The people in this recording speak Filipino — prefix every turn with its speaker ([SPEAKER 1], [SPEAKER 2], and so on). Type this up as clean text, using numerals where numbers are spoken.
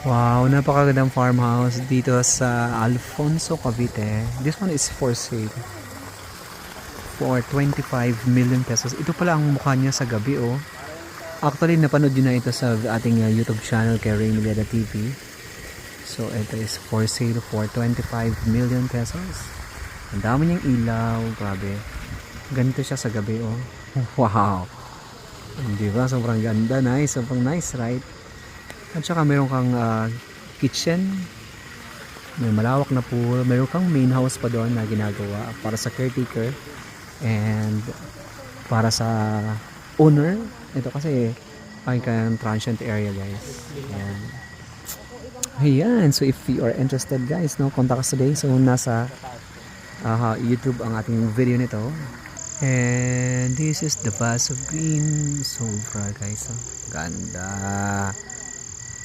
[SPEAKER 1] Wow, napakagandang farmhouse dito sa Alfonso, Cavite. This one is for sale for 25 million pesos. Ito pala ang mukha niya sa gabi, oh. Actually, napanood yun na ito sa ating YouTube channel kay Ray Miliada TV. So, ito is for sale for 25 million pesos. Ang dami niyang ilaw, grabe. Ganito siya sa gabi, oh. Wow! Di ba? Sobrang ganda, nice. Sobrang nice, right? At saka meron kang kitchen. May malawak na pool. Meron kang main house pa doon na ginagawa para sa caretaker. And para sa owner. Ito kasi ay kayang transient area, guys. Ayan. Ayan. So if you are interested, guys, no, contact us today. So nasa YouTube ang ating video nito. And this is the vase of green. Sobra, guys. Oh. Ganda.